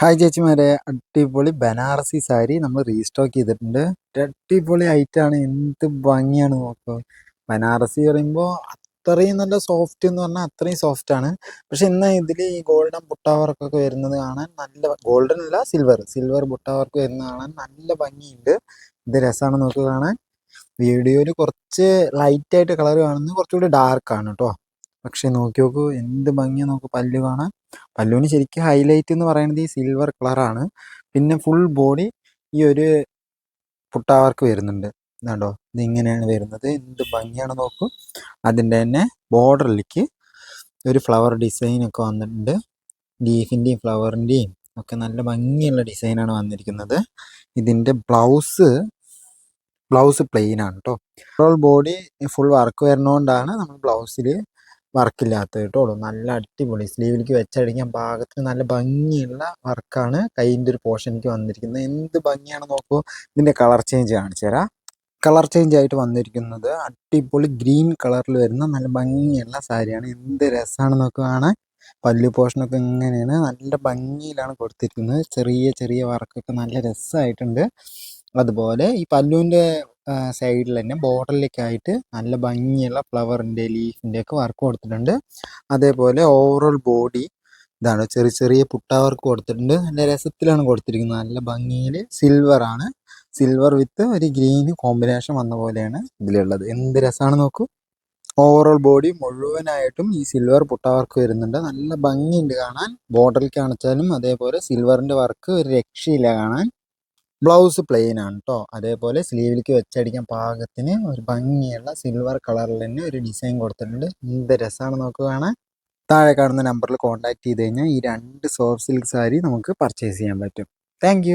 Hi ചേച്ചിമാരെ, അടിപൊളി ബനാറസി സാരി നമ്മൾ restock ചെയ്തിട്ടുണ്ട്. അടിപൊളി ഐറ്റാണ്, എന്ത് ഭംഗിയാണ് നോക്കുക. ബനാറസി പറയുമ്പോൾ അത്രയും നല്ല സോഫ്റ്റ് എന്ന് പറഞ്ഞാൽ അത്രയും സോഫ്റ്റ് ആണ്. പക്ഷെ ഇന്ന് ഇതിൽ ഈ ഗോൾഡൻ ബുട്ട വർക്കൊക്കെ വരുന്നത് കാണാൻ നല്ല, ഗോൾഡൻ അല്ല സിൽവർ സിൽവർ ബുട്ട വർക്ക് വരുന്നത് കാണാൻ നല്ല ഭംഗിയുണ്ട്. ഇത് രസമാണ് നോക്കുക കാണാൻ. വീഡിയോയിൽ കുറച്ച് ലൈറ്റായിട്ട് കളർ കാണുന്നത് കുറച്ചുകൂടി ഡാർക്കാണ് കേട്ടോ. പക്ഷെ നോക്കി നോക്കൂ, എന്ത് ഭംഗിയാണ് നോക്കൂ പല്ലു കാണാൻ. പല്ലുവിന് ശരിക്കും ഹൈലൈറ്റ് എന്ന് പറയുന്നത് ഈ സിൽവർ കളറാണ്. പിന്നെ ഫുൾ ബോഡി ഈ ഒരു പുട്ടാ വർക്ക് വരുന്നുണ്ട്. ഇതാണ്ടോ, ഇതിങ്ങനെയാണ് വരുന്നത്. എന്ത് ഭംഗിയാണ് നോക്കൂ. അതിൻ്റെ തന്നെ ബോർഡറിലേക്ക് ഒരു ഫ്ലവർ ഡിസൈൻ ഒക്കെ വന്നിട്ടുണ്ട്. ലീഫിൻ്റെയും ഫ്ലവറിൻ്റെയും ഒക്കെ നല്ല ഭംഗിയുള്ള ഡിസൈനാണ് വന്നിരിക്കുന്നത്. ഇതിൻ്റെ ബ്ലൗസ് പ്ലെയിൻ ആണ് കേട്ടോ. ഓവറോൾ ബോഡി ഫുൾ വർക്ക് വരുന്നതുകൊണ്ടാണ് നമ്മൾ ബ്ലൗസിൽ വർക്കില്ലാത്തത് കേട്ടോ. നല്ല അടിപൊളി സ്ലീവിലേക്ക് വെച്ചടിക്കാൻ പാകത്തിന് നല്ല ഭംഗിയുള്ള വർക്കാണ് കൈയിൻ്റെ ഒരു പോർഷനിലേക്ക് വന്നിരിക്കുന്നത്. എന്ത് ഭംഗിയാണ് നോക്കൂ. ഇതിൻ്റെ കളർ ചേഞ്ച് കാണിച്ചു തരാം. കളർ ചേഞ്ച് ആയിട്ട് വന്നിരിക്കുന്നത് അടിപൊളി ഗ്രീൻ കളറിൽ വരുന്ന നല്ല ഭംഗിയുള്ള സാരിയാണ്. എന്ത് രസമാണ് നോക്കുക കാണാൻ. പല്ലു പോർഷനൊക്കെ ഇങ്ങനെയാണ്, നല്ല ഭംഗിയിലാണ് കൊടുത്തിരിക്കുന്നത്. ചെറിയ ചെറിയ വർക്കൊക്കെ നല്ല രസമായിട്ടുണ്ട്. അതുപോലെ ഈ പല്ലുവിൻ്റെ സൈഡിൽ തന്നെ ബോർഡറിലേക്കായിട്ട് നല്ല ഭംഗിയുള്ള ഫ്ലവറിൻ്റെ ലീഫിൻ്റെ ഒക്കെ വർക്ക് കൊടുത്തിട്ടുണ്ട്. അതേപോലെ ഓവറോൾ ബോഡി ഇതാണ്, ചെറിയ ചെറിയ പുട്ട വർക്ക് കൊടുത്തിട്ടുണ്ട്. നല്ല രസത്തിലാണ് കൊടുത്തിരിക്കുന്നത്, നല്ല ഭംഗിയിൽ. സിൽവർ ആണ്, സിൽവർ വിത്ത് ഒരു ഗ്രീൻ കോമ്പിനേഷൻ വന്ന പോലെയാണ് ഇതിലുള്ളത്. എന്ത് രസമാണ് നോക്കൂ. ഓവറോൾ ബോഡി മുഴുവനായിട്ടും ഈ സിൽവർ പുട്ട വർക്ക് വരുന്നുണ്ട്. നല്ല ഭംഗിയുണ്ട് കാണാൻ. ബോർഡറിൽ കാണിച്ചാലും അതേപോലെ സിൽവറിൻ്റെ വർക്ക് ഒരു രക്ഷയില്ല കാണാൻ. ബ്ലൗസ് പ്ലെയിൻ ആണ് കേട്ടോ. അതേപോലെ സ്ലീവിലേക്ക് വെച്ചടിക്കാൻ പാകത്തിന് ഒരു ഭംഗിയുള്ള സിൽവർ കളറിൽ തന്നെ ഒരു ഡിസൈൻ കൊടുത്തിട്ടുണ്ട്. എന്ത് രസമാണ് നോക്കുക കാണാൻ. താഴെ കാണുന്ന നമ്പറിൽ കോൺടാക്ട് ചെയ്ത് കഴിഞ്ഞാൽ ഈ 2 സോഫ്റ്റ് സിൽക്ക് സാരി നമുക്ക് പർച്ചേസ് ചെയ്യാൻ പറ്റും. താങ്ക്